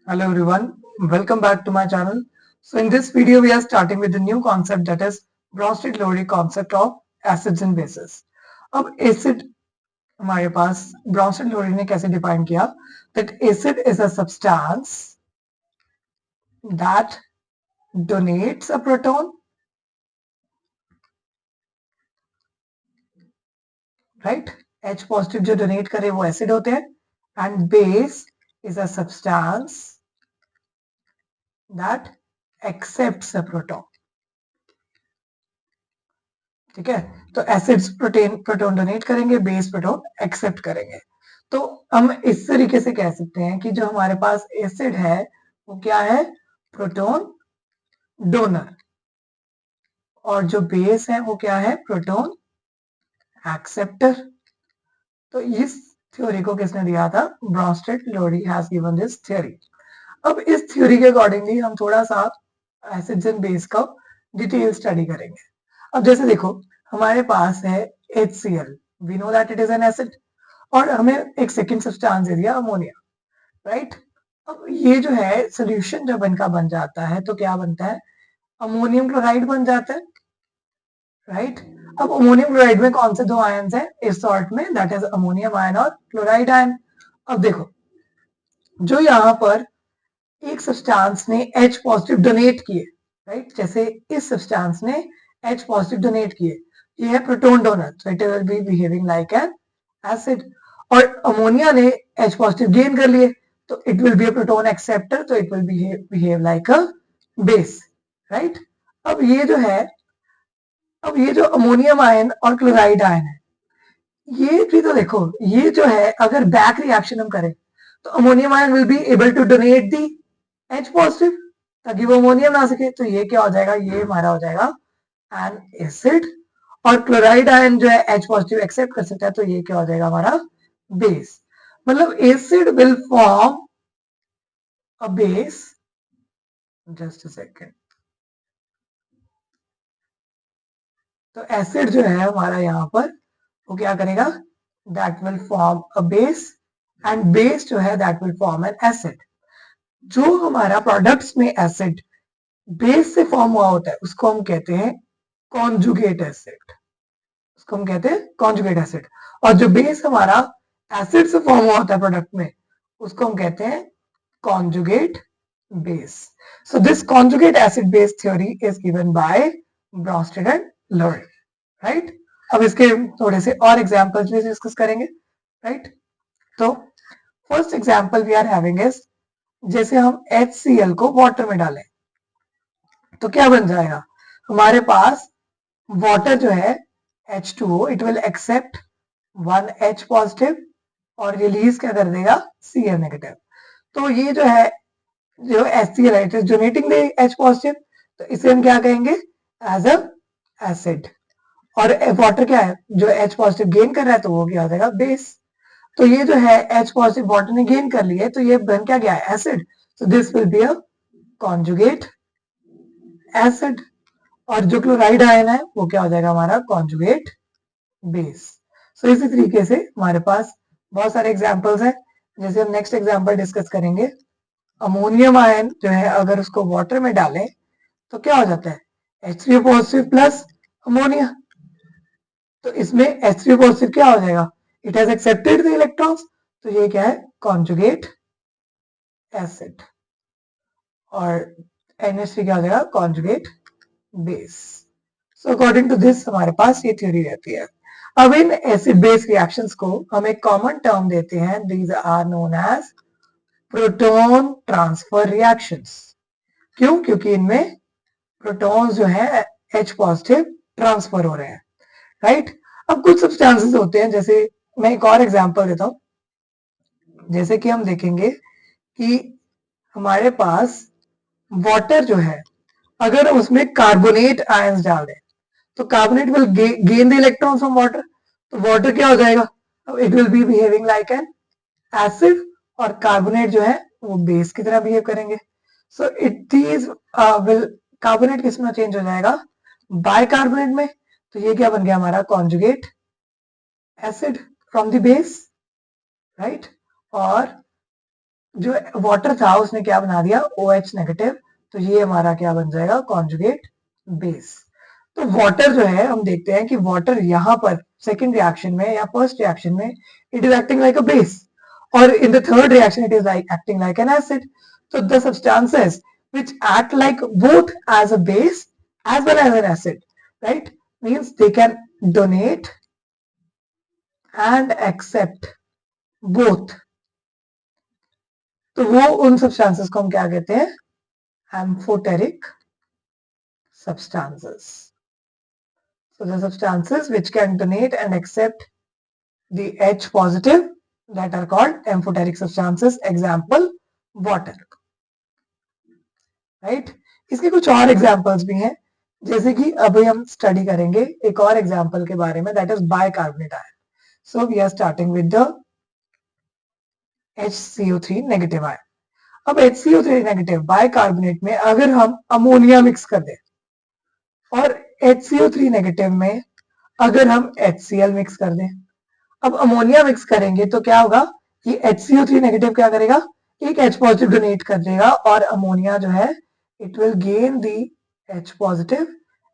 Hello everyone, welcome back to my channel. So in this video we are starting with the new concept, that is Bronsted-Lowry concept of acids and bases. अब acid हमारे पास Bronsted-Lowry ने कैसे define किया that acid is a substance that donates a proton, right? H positive जो donate करे वो acid होते हैं, and base is a substance that accepts a proton. ठीक है, तो एसिड्स प्रोटोन डोनेट करेंगे, बेस प्रोटोन एक्सेप्ट करेंगे। तो हम इस तरीके से कह सकते हैं कि जो हमारे पास एसिड है वो क्या है, प्रोटोन डोनर, और जो बेस है वो क्या है, प्रोटोन एक्सेप्टर। तो इस थ्योरी को किसने दिया था, Bronsted Lowry has given this theory. अब इस थ्योरी के अकॉर्डिंगली हम थोड़ा सा एसिड्स एंड बेस का डिटेल स्टडी करेंगे। अब जैसे देखो हमारे पास है HCl, we know that it is an acid, और हमें एक सेकेंड सब्सटेंस दे दिया अमोनिया, राइट। अब ये जो है सोल्यूशन जब इनका बन जाता है तो क्या बनता है, अमोनियम क्लोराइड बन जाता है, राइट। अब अमोनियम क्लोराइड में कौन से दो आयन्स हैं इस सॉल्ट में, दैट इज अमोनियम आयन और क्लोराइड आयन। अब देखो जो यहाँ पर एक सब्सटेंस ने H पॉजिटिव डोनेट किए, राइट, जैसे इस सब्सटेंस ने H पॉजिटिव डोनेट किए, ये है proton donor, so it will be behaving like an acid. और अमोनिया ने H पॉजिटिव गेन कर लिए तो it will be a proton acceptor, तो it will behave like a base, right. अब ये जो है, अब ये जो अमोनियम आयन और क्लोराइड आयन है, ये भी तो देखो, ये जो है अगर बैक रिएक्शन हम करें तो ammonium ion will be able to donate the H positive ताकि वो अमोनियम ना सके, तो ये क्या हो जाएगा, ये हमारा हो जाएगा एन एसिड। और क्लोराइड आयन जो है H पॉजिटिव एक्सेप्ट कर सकता है, तो ये क्या हो जाएगा हमारा बेस। मतलब acid will form a base, just a second. तो एसिड जो है हमारा यहाँ पर वो क्या करेगा, that will form a base, and base जो है that will form an acid. जो हमारा प्रोडक्ट्स में एसिड बेस से फॉर्म हुआ होता है उसको हम कहते हैं कॉन्जुगेट एसिड, उसको हम कहते हैं कॉन्जुगेट एसिड। और जो बेस हमारा एसिड से फॉर्म हुआ होता है प्रोडक्ट में उसको हम कहते हैं conjugate base. So this conjugate acid base theory is given by Bronsted and Lowry, right. अब इसके थोड़े से और एग्जांपल्स भी डिस्कस करेंगे, राइट। तो first example we are having is, जैसे हम HCl को वाटर में डालें तो क्या बन जाएगा, हमारे पास वाटर जो है H2O, it will accept 1H positive और रिलीज क्या कर देगा, Cl नेगेटिव। तो ये जो है, जो HCl है, it is donating the H positive, तो इसे हम क्या कहेंगे, एज अ एसिड। और वाटर क्या है, जो H पॉजिटिव गेन कर रहा है तो वो क्या हो जाएगा, बेस। तो ये जो है H पॉजिटिव वाटर ने गेन कर लिया है तो ये बन क्या गया है, acid. So this will be a conjugate acid. और जो क्लोराइड आयन है वो क्या हो जाएगा हमारा कॉन्जुगेट बेस। सो इसी तरीके से हमारे पास बहुत सारे एग्जांपल्स हैं, जैसे हम नेक्स्ट एग्जांपल डिस्कस करेंगे। अमोनियम आयन जो है अगर उसको वाटर में डालें तो क्या हो जाता है, H3O पॉजिटिव प्लस अमोनिया। तो इसमें H3O पॉजिटिव क्या हो जाएगा, it has accepted the electrons, तो ये क्या है, कॉन्जुगेट एसिड। और NH3 क्या हो जाएगा, conjugate base. So according to this हमारे पास ये थ्योरी रहती है। अब इन एसिड बेस रिएक्शंस को हम एक कॉमन टर्म देते हैं, these are known as proton transfer reactions. क्यों, क्योंकि इनमें प्रोटॉन्स जो है H पॉजिटिव ट्रांसफर हो रहे हैं, राइट। अब कुछ सब्सटेंसेस होते हैं, जैसे मैं एक और एग्जांपल देता हूं, जैसे कि हम देखेंगे कि हमारे पास वाटर जो है अगर उसमें कार्बोनेट आयंस डाल दें तो carbonate will gain the electrons from water, तो वाटर क्या हो जाएगा, it will be behaving like an acid, और कार्बोनेट जो है वो बेस की तरह बिहेव करेंगे। So it is will, carbonate किस में चेंज हो जाएगा, बाइकार्बोनेट में, तो ये क्या बन गया हमारा conjugate acid from the base, right. और जो वाटर था उसने क्या बना दिया, OH नेगेटिव, तो ये हमारा क्या बन जाएगा, कॉन्जुगेट बेस। तो वाटर जो है हम देखते हैं कि वाटर यहाँ पर सेकेंड रिएक्शन में या फर्स्ट रिएक्शन में it is acting like a base, और in the third reaction it is like acting like an acid. So the substances which act like both as a base as well as an acid, right, means they can donate and accept both. तो वो उन substances को हम क्या कहते हैं, amphoteric substances. So the substances which can donate and accept the H positive that are called amphoteric substances. Example, water. Right इसके कुछ और एग्जांपल्स भी हैं, जैसे कि अभी हम स्टडी करेंगे एक और एग्जांपल के बारे में, that is bicarbonate ion. So we are starting with the HCO3 negative ion. अब HCO3 नेगेटिव बाइकार्बोनेट में अगर हम अमोनिया मिक्स कर दें और HCO3 नेगेटिव में अगर हम HCl मिक्स कर दें, अब अमोनिया मिक्स करेंगे तो क्या होगा, ये HCO3 नेगेटिव क्या करेगा, एक H पॉजिटिव डोनेट कर देगा और अमोनिया जो है it will gain the H positive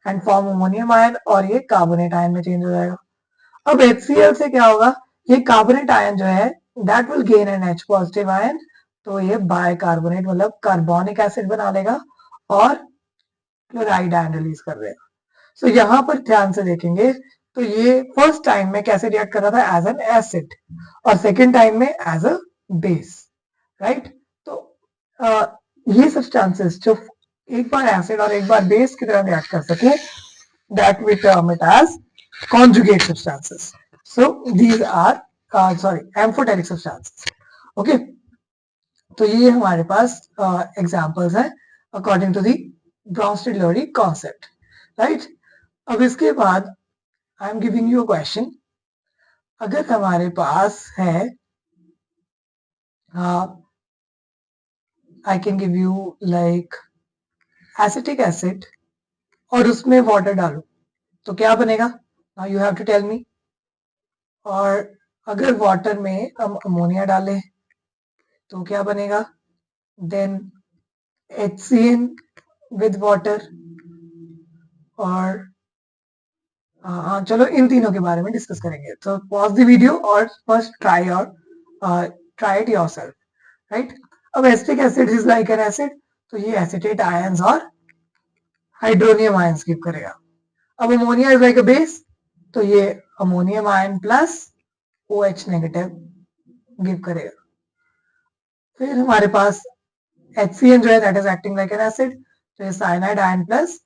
and form ammonium ion, और ये कार्बोनेट आयन में चेंज हो जाएगा. अब HCl से क्या होगा, ये कार्बोनेट आयन जो है that will gain N H positive ion, तो ये बाइकार्बोनेट मतलब कार्बोनिक एसिड बना लेगा और क्लोराइड आयन रिलीज कर देगा. सो यहाँ पर ध्यान से देखेंगे तो ये फर्स्ट टाइम में कैसे रिएक्ट कर रहा था, एज एन एसिड, और सेकेंड टाइम में एज अ बेस, राइट. तो ये सब्सटेंसेस जो एक बार एसिड और एक बार बेस की तरह रिएक्ट कर सके, that we term it as conjugate substances. So these are amphoteric substances. Okay, तो ये हमारे पास एग्जांपल्स हैं according to the Bronsted Lowry concept, right. अब इसके बाद I am giving you a question. अगर हमारे पास है I can give you like acetic acid और उसमें वाटर डालो तो क्या बनेगा, now you have to tell me. और अगर वाटर में हम अमोनिया डालें तो क्या बनेगा, देन HCN विद वाटर. और हाँ चलो इन तीनों के बारे में डिस्कस करेंगे. तो पॉज द वीडियो और first try it yourself, right. अब acetic acid is like an acid, तो ये एसिटेट आयंस और हाइड्रोनियम आयंस गिव करेगा. अब ammonia is like a base, तो ये ammonium ion plus OH negative give करेगा. फिर हमारे पास HCN जो है that is acting like an acid, तो ये cyanide ion plus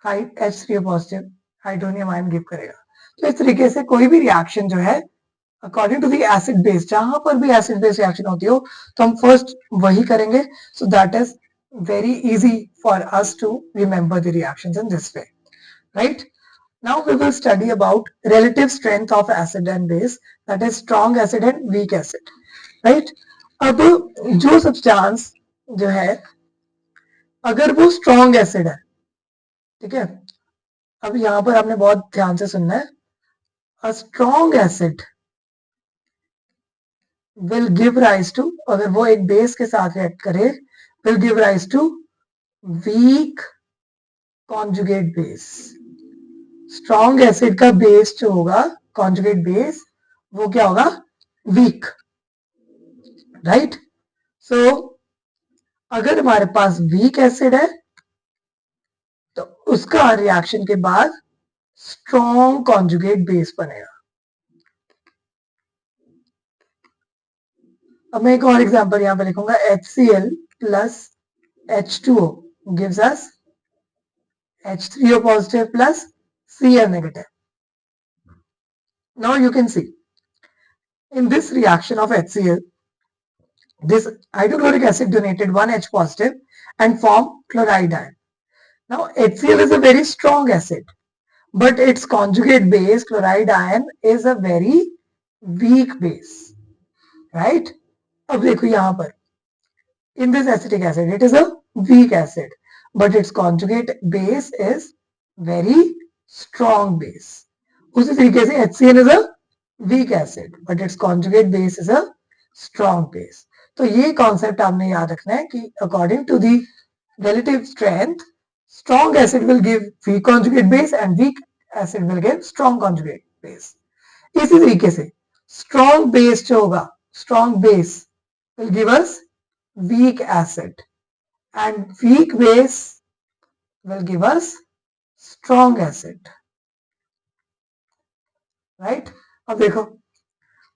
H3O positive hydronium ion give करेगा. तो इस तरीके से कोई भी रिएक्शन जो है according to the acid base, जहां पर भी एसिड बेस रिएक्शन होती हो तो हम फर्स्ट वही करेंगे. So that is very easy for us to remember the reactions in this way, right. Now we will study about relative strength of acid and base, that is strong acid and weak acid, right. अब जो substance जो है अगर वो strong acid है, ठीक है, अब यहां पर आपने बहुत ध्यान से सुनना है. A strong acid will give rise to, अगर वो एक बेस के साथ रिएक्ट करे, will give rise to weak conjugate base. Strong acid का बेस जो होगा कॉन्जुगेट बेस, वो क्या होगा, वीक, राइट. सो अगर हमारे पास वीक एसिड है तो उसका रिएक्शन के बाद स्ट्रॉन्ग कॉन्जुगेट बेस बनेगा. अब मैं एक और एग्जांपल यहां पे लिखूंगा, HCl plus H2O gives us H3O positive plus Cl negative. Now you can see in this reaction of HCl, this hydrochloric acid donated one H positive and formed chloride ion. Now HCl is a very strong acid, but its conjugate base chloride ion is a very weak base, right. अब देखो यहां पर in this acetic acid it is a weak acid, but its conjugate base is very strong base. उसी तरीके से HCl is a weak acid, but its conjugate base is a strong base. तो ये concept आपने याद रखना है कि according to the relative strength, strong acid will give weak conjugate base and weak acid will give strong conjugate base. इसी तरीके से strong base जो होगा, strong base will give us weak acid and weak base will give us strong acid. Right? अब देखो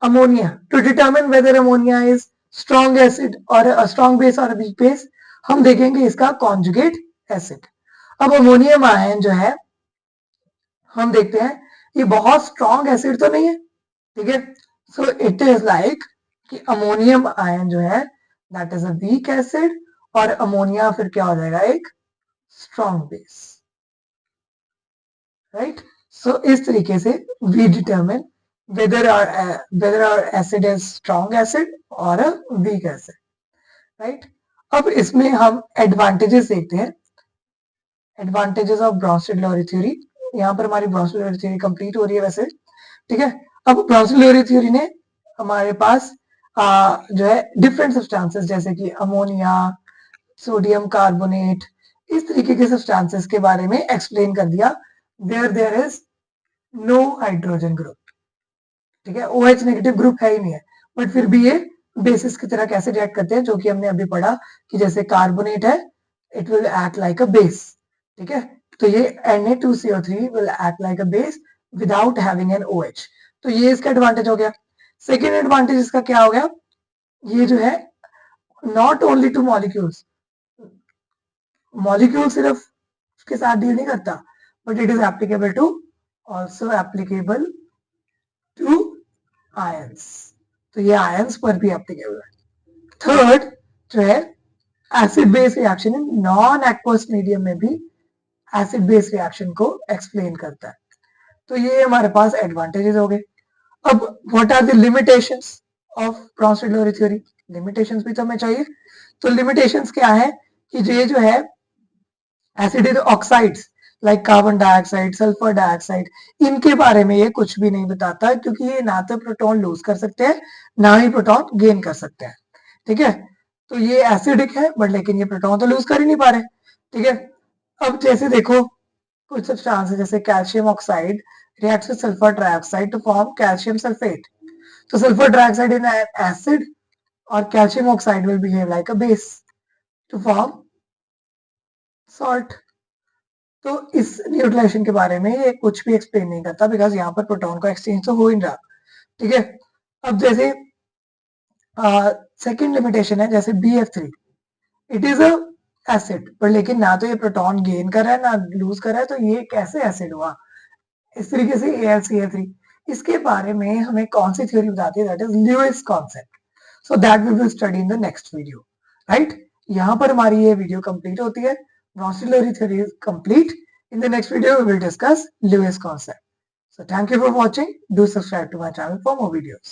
ammonia. To determine whether ammonia is strong acid or a strong base or a weak base, हम देखेंगे इसका conjugate acid. अब ammonium ion जो है हम देखते हैं ये बहुत स्ट्रॉन्ग एसिड तो नहीं है, ठीक है. सो इट इज लाइक कि अमोनियम आयन जो है that is a weak acid और अमोनिया फिर क्या हो जाएगा, एक स्ट्रॉन्ग बेस. राइट. सो इस तरीके से we determine whether our acid is strong acid or a weak acid. Right. अब इसमें हम एडवांटेजेस देखते हैं. Advantages of Bronsted Lowry theory. यहाँ पर हमारी ब्राउन-स्टीड-लोरी थ्योरी कंप्लीट हो रही है वैसे, ठीक है. अब ब्राउन-स्टीड-लोरी थ्योरी ने हमारे पास जो है डिफरेंट सब्सटेंसेस जैसे कि अमोनिया, सोडियम कार्बोनेट, इस तरीके के सब्सटेंसेस के बारे में एक्सप्लेन कर दिया where there is no hydrogen group, ठीक है. OH नेगेटिव ग्रुप है ही नहीं है, बट फिर भी ये बेसिस की तरह कैसे रिएक्ट करते हैं, जो कि हमने अभी पढ़ा कि जैसे कार्बोनेट है it will act like a base, ठीक है. तो ये Na2CO3 will act like a base without having an OH. तो ये इसका एडवांटेज हो गया. सेकेंड एडवांटेज इसका क्या हो गया, ये जो है not only to molecules, molecule सिर्फ उसके साथ डील नहीं करता, but it is applicable to also applicable to ions. तो ये आयंस पर भी एप्लीकेबल है. थर्ड जो है acid base reaction in non aqueous medium में भी एसिड बेस रिएक्शन को एक्सप्लेन करता है. तो ये हमारे पास एडवांटेजेस हो गए. अब what are the limitations of Bronsted Lowry theory. Limitations भी तो हमें चाहिए. तो लिमिटेशंस क्या है कि ये जो है acid oxides like carbon dioxide, sulphur dioxide, इनके बारे में ये कुछ भी नहीं बताता क्योंकि ये ना तो प्रोटॉन लूज कर सकते हैं ना ही प्रोटॉन गेन कर सकते हैं, ठीक है. तो ये एसिडिक है बट लेकिन ये प्रोटॉन तो लूज कर ही नहीं पा रहे, ठीक है. अब जैसे देखो कुछ सब्सटेंस जैसे calcium oxide reacts with sulfur trioxide to form calcium sulfate. So sulfur trioxide is an acid or calcium oxide will behave like a base to form salt. तो इस न्यूट्रलाइजेशन के बारे में ये कुछ भी एक्सप्लेन नहीं करता बिकॉज यहाँ पर प्रोटॉन का एक्सचेंज तो हो ही रहा, ठीक है. अब जैसे सेकेंड लिमिटेशन है जैसे BF3, it is a acid पर लेकिन ना तो ये प्रोटॉन गेन कर रहा है ना लूज कर रहा है, तो ये कैसे एसिड हुआ. इस तरीके से AlCl3, इसके बारे में हमें कौन सी थ्योरी बताती है, that is Lewis concept. So that we will study in the next video. Right. यहाँ पर हमारी ये वीडियो कंप्लीट होती है. Bronsted Lowry theory is complete. In the next video, we will discuss Lewis concept. So thank you for watching. Do subscribe to my channel for more videos.